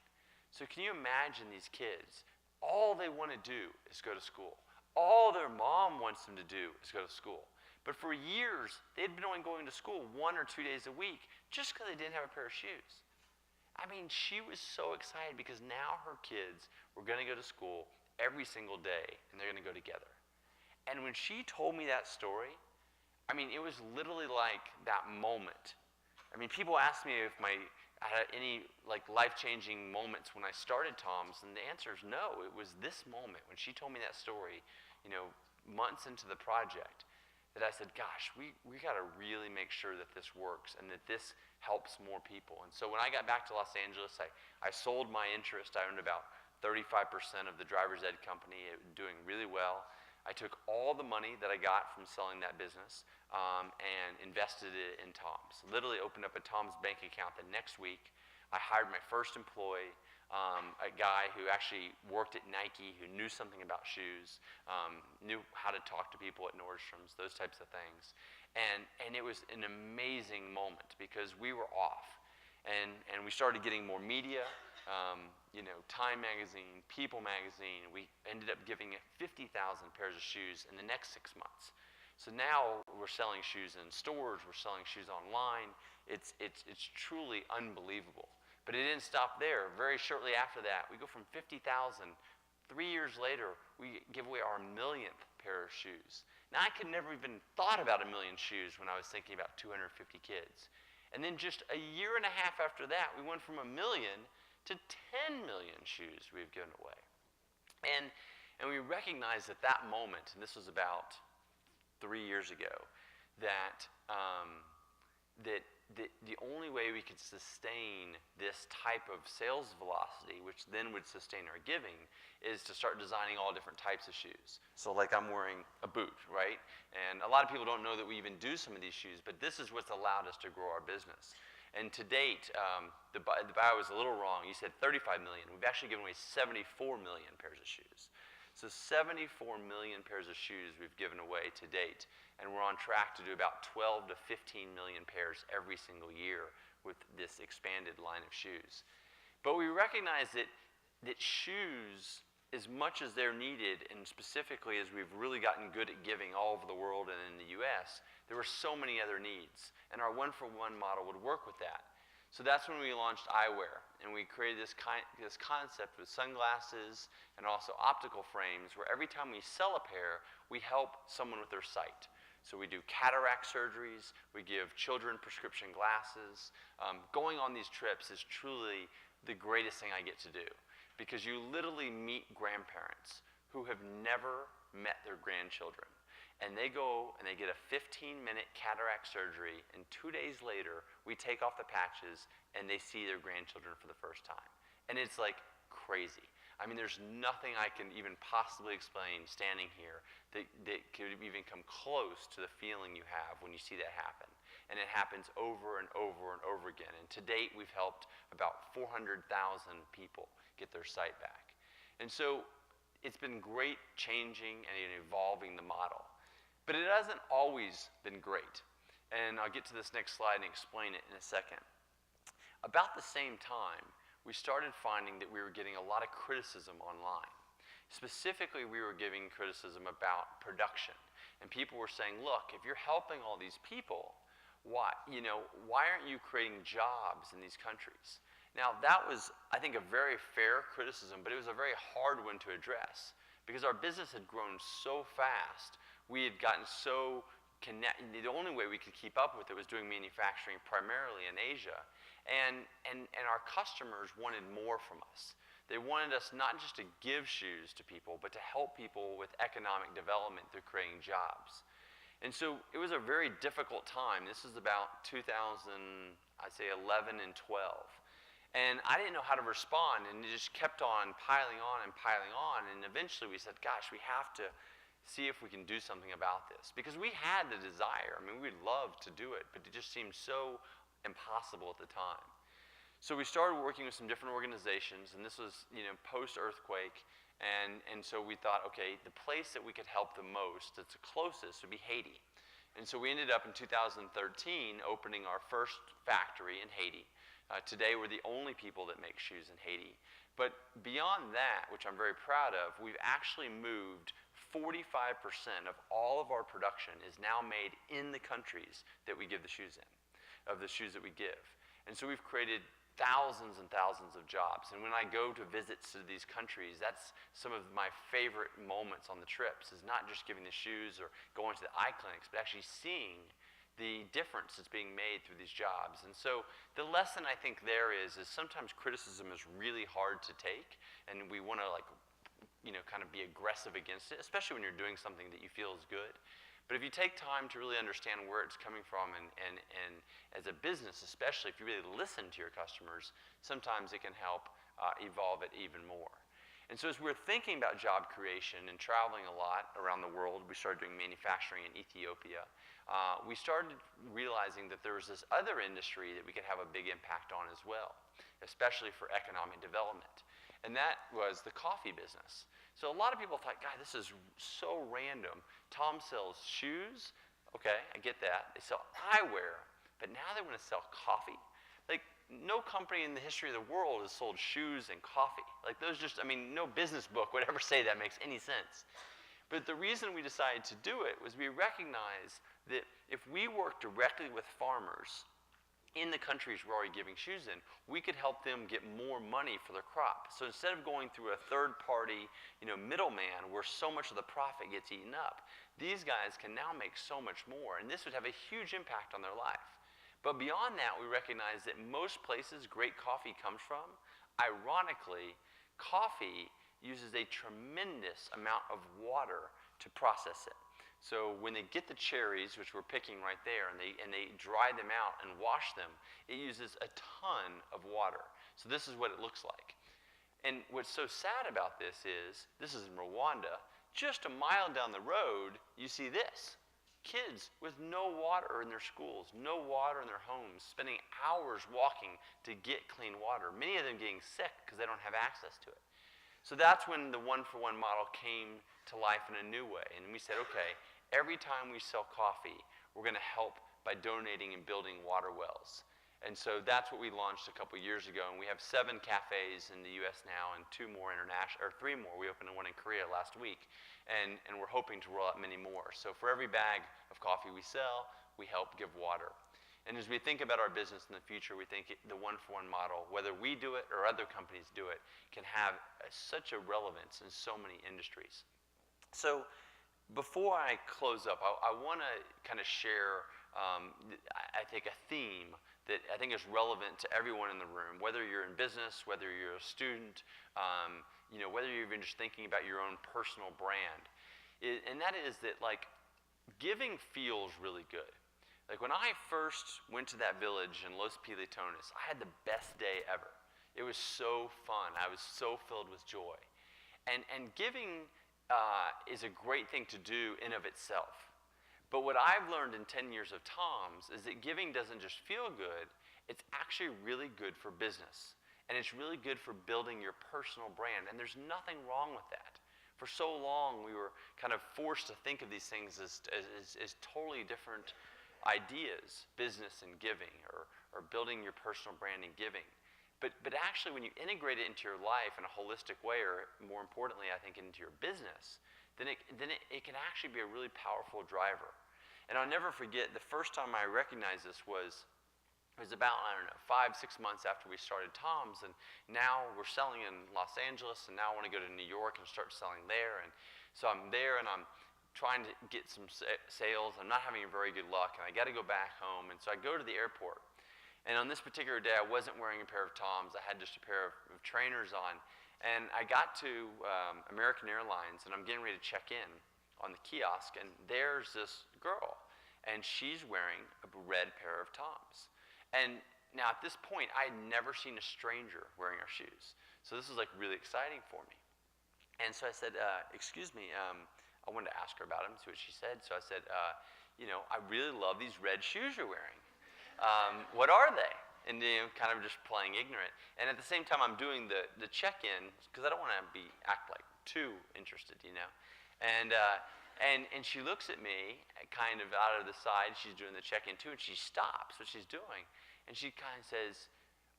So can you imagine these kids? All they want to do is go to school. All their mom wants them to do is go to school. But for years, they'd been only going to school 1 or 2 days a week just because they didn't have a pair of shoes. I mean, she was so excited because now her kids were going to go to school every single day, and they're going to go together. And when she told me that story, I mean, it was literally like that moment. I mean, people ask me if I had any life-changing moments when I started Tom's, and the answer is no. It was this moment when she told me that story, months into the project, that I said, gosh, we got to really make sure that this works and that this helps more people. And so when I got back to Los Angeles, I sold my interest. I owned about 35% of the driver's ed company, doing really well. I took all the money that I got from selling that business and invested it in Tom's. Literally opened up a Tom's bank account the next week. I hired my first employee, a guy who actually worked at Nike, who knew something about shoes, knew how to talk to people at Nordstrom's, those types of things. And it was an amazing moment because we were off. And we started getting more media. Time Magazine, People Magazine. We ended up giving it 50,000 pairs of shoes in the next 6 months. So now we're selling shoes in stores, we're selling shoes online. It's truly unbelievable. But it didn't stop there. Very shortly after that, we go from 50,000. 3 years later, we give away our 1,000,000th pair of shoes. Now, I could never even thought about 1,000,000 shoes when I was thinking about 250 kids. And then just a year and a half after that, we went from 1,000,000 to 10 million shoes we've given away. And we recognized at that moment, and this was about 3 years ago, that the only way we could sustain this type of sales velocity, which then would sustain our giving, is to start designing all different types of shoes. So like I'm wearing a boot, right? And a lot of people don't know that we even do some of these shoes, but this is what's allowed us to grow our business. And to date, the bio was a little wrong. You said 35 million. We've actually given away 74 million pairs of shoes. So 74 million pairs of shoes we've given away to date. And we're on track to do about 12 to 15 million pairs every single year with this expanded line of shoes. But we recognize that shoes, as much as they're needed, and specifically as we've really gotten good at giving all over the world and in the US, there were so many other needs. And our one-for-one model would work with that. So that's when we launched eyewear, and we created this concept with sunglasses and also optical frames, where every time we sell a pair, we help someone with their sight. So we do cataract surgeries, we give children prescription glasses. Going on these trips is truly the greatest thing I get to do, because you literally meet grandparents who have never met their grandchildren. And they go and they get a 15-minute cataract surgery, and 2 days later, we take off the patches and they see their grandchildren for the first time. And it's like crazy. I mean, there's nothing I can even possibly explain standing here that could even come close to the feeling you have when you see that happen. And it happens over and over and over again. And to date, we've helped about 400,000 people get their sight back. And so it's been great changing and evolving the model. But it hasn't always been great. And I'll get to this next slide and explain it in a second. About the same time, we started finding that we were getting a lot of criticism online. Specifically, we were giving criticism about production. And people were saying, look, if you're helping all these people, why aren't you creating jobs in these countries? Now, that was, I think, a very fair criticism, but it was a very hard one to address because our business had grown so fast. We had gotten so connected. The only way we could keep up with it was doing manufacturing primarily in Asia. And our customers wanted more from us. They wanted us not just to give shoes to people, but to help people with economic development through creating jobs. And so it was a very difficult time. This is about 2011 and 12. And I didn't know how to respond, and it just kept on piling on and piling on. And eventually we said, gosh, we have to see if we can do something about this. Because we had the desire. I mean, we'd love to do it, but it just seemed so impossible at the time. So we started working with some different organizations, and this was, post-earthquake. And so we thought, okay, the place that we could help the most, that's the closest, would be Haiti. And so we ended up in 2013 opening our first factory in Haiti. Today, we're the only people that make shoes in Haiti. But beyond that, which I'm very proud of, we've actually moved 45% of all of our production is now made in the countries that we give the shoes in, of the shoes that we give. And so we've created thousands and thousands of jobs. And when I go to visits to these countries, that's some of my favorite moments on the trips, is not just giving the shoes or going to the eye clinics, but actually seeing the difference that's being made through these jobs. And so the lesson I think there is sometimes criticism is really hard to take, and we want to kind of be aggressive against it, especially when you're doing something that you feel is good. But if you take time to really understand where it's coming from, and as a business especially, if you really listen to your customers, sometimes it can help evolve it even more. And so as we're thinking about job creation and traveling a lot around the world, we started doing manufacturing in Ethiopia. We started realizing that there was this other industry that we could have a big impact on as well, especially for economic development. And that was the coffee business. So a lot of people thought, God, this is so random. Tom sells shoes. Okay, I get that. They sell eyewear. But now they want to sell coffee? Like, no company in the history of the world has sold shoes and coffee. Like, those just, no business book would ever say that makes any sense. But the reason we decided to do it was we recognized that if we work directly with farmers in the countries we're already giving shoes in, we could help them get more money for their crop. So instead of going through a third-party, middleman where so much of the profit gets eaten up, these guys can now make so much more, and this would have a huge impact on their life. But beyond that, we recognize that most places great coffee comes from, ironically, coffee uses a tremendous amount of water to process it. So when they get the cherries, which we're picking right there, and they dry them out and wash them, it uses a ton of water. So this is what it looks like. And what's so sad about this is in Rwanda, just a mile down the road, you see this. Kids with no water in their schools, no water in their homes, spending hours walking to get clean water, many of them getting sick because they don't have access to it. So that's when the one-for-one model came to life in a new way. And we said, okay, every time we sell coffee, we're going to help by donating and building water wells. And so that's what we launched a couple years ago. And we have 7 cafes in the U.S. now and 2 more international, or 3 more. We opened one in Korea last week. And we're hoping to roll out many more. So for every bag of coffee we sell, we help give water. And as we think about our business in the future, we think the one-for-one model, whether we do it or other companies do it, can have such a relevance in so many industries. So before I close up, I want to kind of share, I think, a theme that I think is relevant to everyone in the room, whether you're in business, whether you're a student, whether you're even just thinking about your own personal brand. And that is that, giving feels really good. Like, when I first went to that village in Los Pilitones, I had the best day ever. It was so fun. I was so filled with joy. And giving is a great thing to do in of itself. But what I've learned in 10 years of Tom's is that giving doesn't just feel good, it's actually really good for business. And it's really good for building your personal brand. And there's nothing wrong with that. For so long, we were kind of forced to think of these things as totally different ideas, business and giving, or building your personal brand and giving. But actually, when you integrate it into your life in a holistic way, or more importantly, I think, into your business, then it can actually be a really powerful driver. And I'll never forget, the first time I recognized this was about, I don't know, 5-6 months after we started Tom's, and now we're selling in Los Angeles, and now I want to go to New York and start selling there. And so I'm there, and I'm trying to get some sales. I'm not having very good luck, and I got to go back home. And so I go to the airport. And on this particular day, I wasn't wearing a pair of Toms. I had just a pair of trainers on. And I got to American Airlines, and I'm getting ready to check in on the kiosk, and there's this girl, and she's wearing a red pair of Toms. And now at this point, I had never seen a stranger wearing our shoes. So this was like really exciting for me. And so I said, excuse me, I wanted to ask her about them, see what she said. So I said, you know, I really love these red shoes you're wearing. What are they? And kind of just playing ignorant. And at the same time, I'm doing the check-in, because I don't want to act like too interested, you know. And she looks at me, kind of out of the side. She's doing the check-in too, and she stops what she's doing. And she kind of says,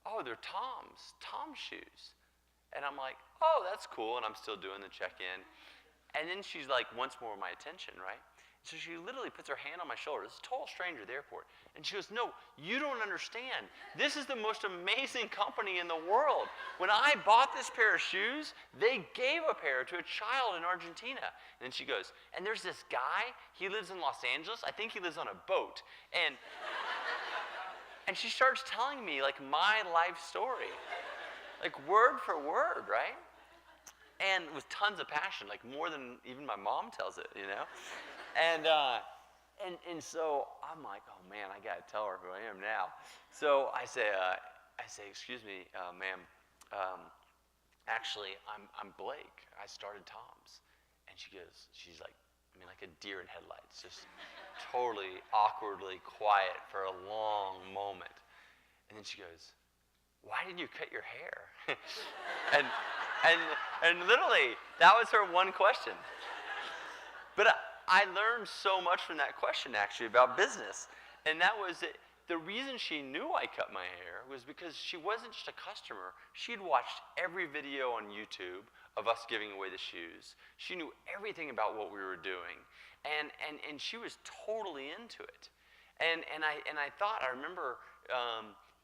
oh, they're Tom's shoes. And I'm like, oh, that's cool. And I'm still doing the check-in. And then she's like, wants more of my attention, right? So she literally puts her hand on my shoulder. This is a total stranger at the airport. And she goes, no, you don't understand. This is the most amazing company in the world. When I bought this pair of shoes, they gave a pair to a child in Argentina. And then she goes, and there's this guy, he lives in Los Angeles. I think he lives on a boat. And she starts telling me like my life story, like word for word, right? And with tons of passion, like more than even my mom tells it, you know? And so I'm like, oh man, I gotta tell her who I am now. So I say, excuse me, ma'am, actually, I'm Blake. I started Tom's. And she's like, I mean, like a deer in headlights, just totally awkwardly quiet for a long moment. And then she goes, why did you cut your hair? and literally, that was her one question. But I learned so much from that question, actually, about business. And that was that the reason she knew I cut my hair was because she wasn't just a customer. She'd watched every video on YouTube of us giving away the shoes. She knew everything about what we were doing. And she was totally into it. And I remember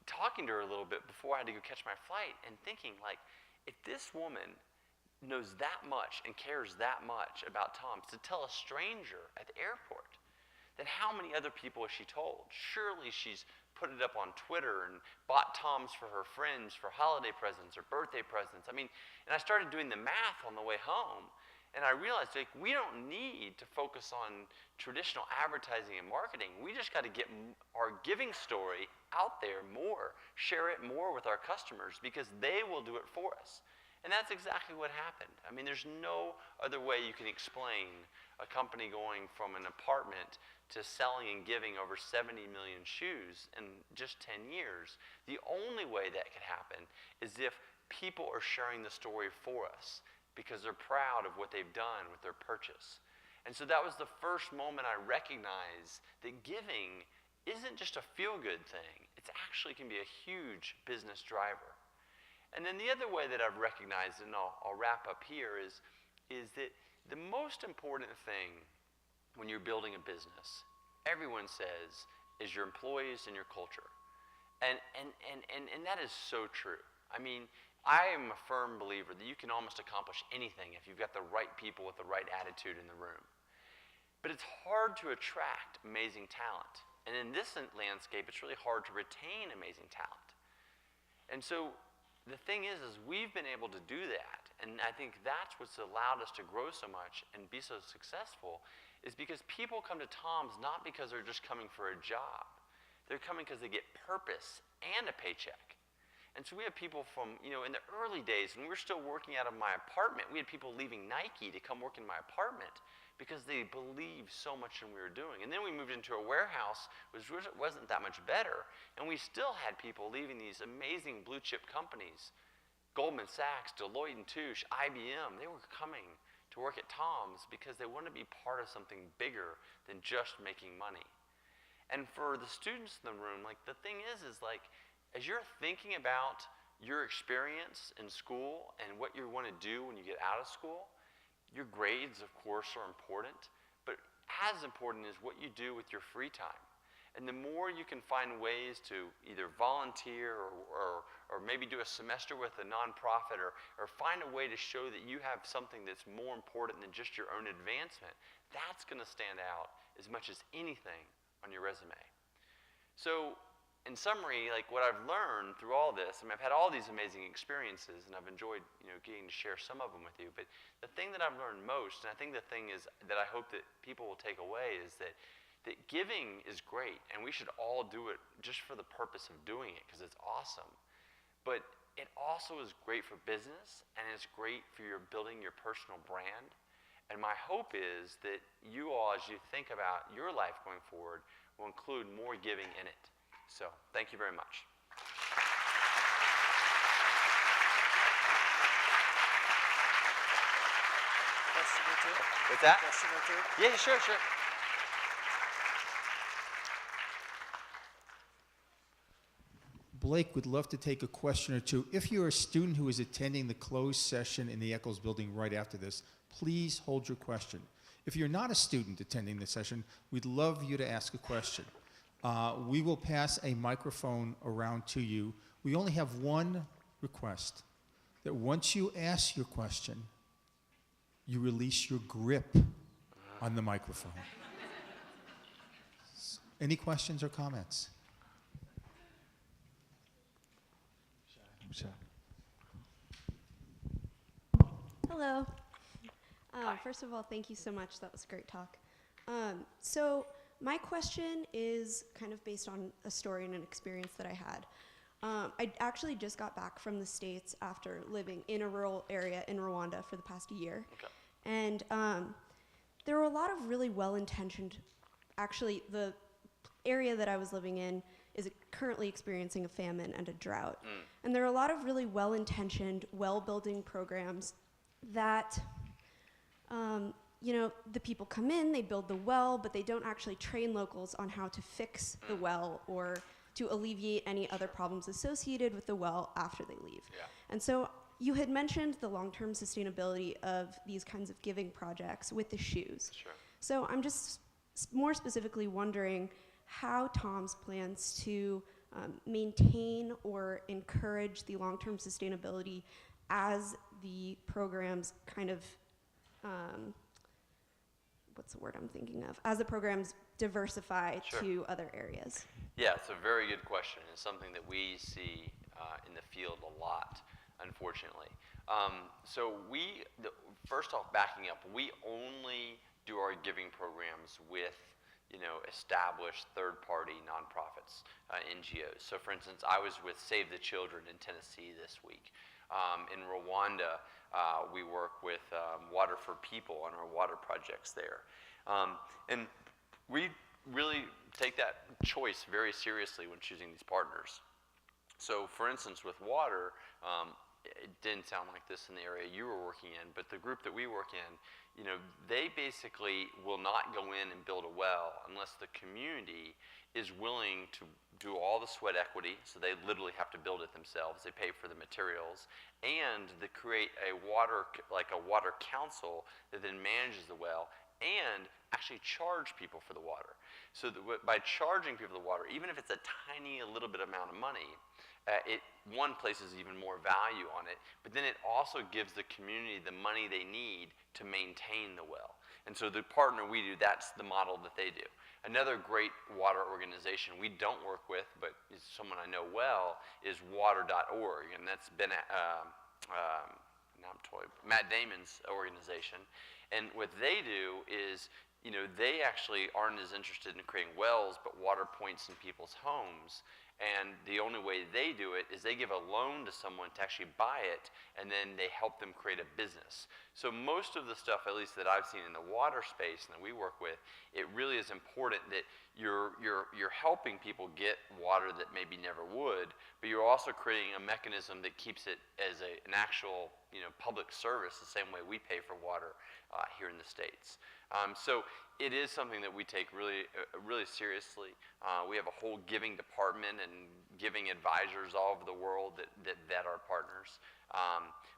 talking to her a little bit before I had to go catch my flight and thinking, like, if this woman knows that much and cares that much about Tom's to tell a stranger at the airport, then how many other people has she told? Surely she's put it up on Twitter and bought Tom's for her friends for holiday presents or birthday presents. I mean, and I started doing the math on the way home, and I realized, like, we don't need to focus on traditional advertising and marketing. We just got to get our giving story out there more, share it more with our customers, because they will do it for us. And that's exactly what happened. I mean, there's no other way you can explain a company going from an apartment to selling and giving over 70 million shoes in just 10 years. The only way that could happen is if people are sharing the story for us because they're proud of what they've done with their purchase. And so that was the first moment I recognized that giving isn't just a feel-good thing. It actually can be a huge business driver. And then the other way that I've recognized, and I'll wrap up here, is that the most important thing when you're building a business, everyone says, is your employees and your culture. And that is so true. I mean, I am a firm believer that you can almost accomplish anything if you've got the right people with the right attitude in the room. But it's hard to attract amazing talent. And in this landscape, it's really hard to retain amazing talent. And so the thing is we've been able to do that, and I think that's what's allowed us to grow so much and be so successful, is because people come to Tom's not because they're just coming for a job. They're coming because they get purpose and a paycheck. And so we have people from, in the early days, when we were still working out of my apartment, we had people leaving Nike to come work in my apartment because they believed so much in what we were doing. And then we moved into a warehouse, which wasn't that much better, and we still had people leaving these amazing blue chip companies, Goldman Sachs, Deloitte & Touche, IBM. They were coming to to work at Tom's because they want to be part of something bigger than just making money. And for the students in the room, like the thing is like, as you're thinking about your experience in school and what you want to do when you get out of school, your grades, of course, are important, but as important is what you do with your free time. And the more you can find ways to either volunteer or maybe do a semester with a nonprofit or find a way to show that you have something that's more important than just your own advancement, that's going to stand out as much as anything on your resume. So in summary, like what I've learned through all this, I mean, I've had all these amazing experiences and I've enjoyed, getting to share some of them with you, but the thing that I've learned most, and I think the thing is that I hope that people will take away is that giving is great, and we should all do it just for the purpose of doing it because it's awesome. But it also is great for business, and it's great for your building your personal brand. And my hope is that you all, as you think about your life going forward, will include more giving in it. So thank you very much. Question or two? What's that? Question or two? Yeah, sure. Blake would love to take a question or two. If you're a student who is attending the closed session in the Eccles building right after this, please hold your question. If you're not a student attending the session, we'd love you to ask a question. We will pass a microphone around to you. We only have one request, that once you ask your question, you release your grip on the microphone. Any questions or comments? Hello. First of all, thank you so much. That was a great talk. So my question is kind of based on a story and an experience that I had. I actually just got back from the States after living in a rural area in Rwanda for the past year. Okay. And there were a lot of really well-intentioned, actually the area that I was living in is currently experiencing a famine and a drought. And there are a lot of really well-intentioned, well-building programs that, the people come in, they build the well, but they don't actually train locals on how to fix the well or to alleviate any other problems associated with the well after they leave. Yeah. And so you had mentioned the long-term sustainability of these kinds of giving projects with the shoes. Sure. So I'm just more specifically wondering how Tom's plans to maintain or encourage the long-term sustainability as the programs kind of, what's the word I'm thinking of? As the programs diversify Sure. to other areas. Yeah, it's a very good question. It's something that we see in the field a lot, unfortunately. First off, backing up, we only do our giving programs with established third-party nonprofits, NGOs. So for instance, I was with Save the Children in Tennessee this week. In Rwanda, we work with Water for People on our water projects there. And we really take that choice very seriously when choosing these partners. So for instance, with water, it didn't sound like this in the area you were working in, but the group that we work in, they basically will not go in and build a well unless the community is willing to do all the sweat equity, so they literally have to build it themselves. They pay for the materials, and they create a water council that then manages the well and actually charge people for the water. So that by charging people the water, even if it's a tiny little bit amount of money, it places even more value on it, but then it also gives the community the money they need to maintain the well. And so the partner we do, that's the model that they do. Another great water organization we don't work with, but is someone I know well, is water.org, and that's been Matt Damon's organization. And what they do is, they actually aren't as interested in creating wells, but water points in people's homes. And the only way they do it is they give a loan to someone to actually buy it, and then they help them create a business. So most of the stuff, at least that I've seen in the water space and that we work with, it really is important that you're helping people get water that maybe never would, but you're also creating a mechanism that keeps it as an actual public service, the same way we pay for water here in the States. So it is something that we take really seriously. We have a whole giving department and giving advisors all over the world that vet our partners.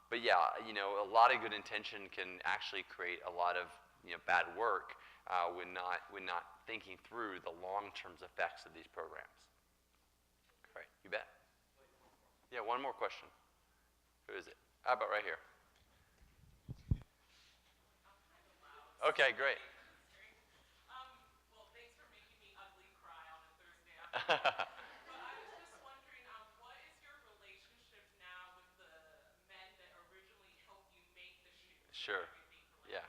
But yeah, a lot of good intention can actually create a lot of bad work when not thinking through the long-term effects of these programs. Great, you bet. Yeah, one more question. Who is it? How about right here? Okay, great. Well, thanks for making me ugly cry on a Thursday afternoon. But I was just wondering, what is your relationship now with the men that originally helped you make the shoes? Sure. Yeah.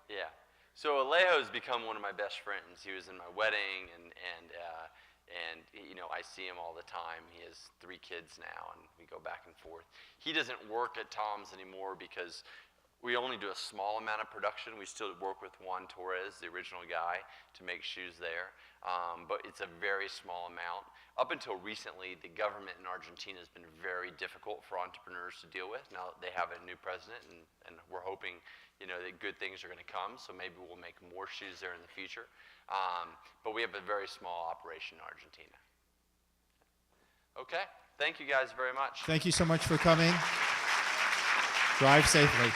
Yeah. So Alejo's become one of my best friends. He was in my wedding, and I see him all the time. He has 3 kids now, and we go back and forth. He doesn't work at Tom's anymore because we only do a small amount of production. We still work with Juan Torres, the original guy, to make shoes there, but it's a very small amount. Up until recently, the government in Argentina has been very difficult for entrepreneurs to deal with. Now that they have a new president, and we're hoping that good things are going to come, so maybe we'll make more shoes there in the future. But we have a very small operation in Argentina. Okay, thank you guys very much. Thank you so much for coming. Drive safely.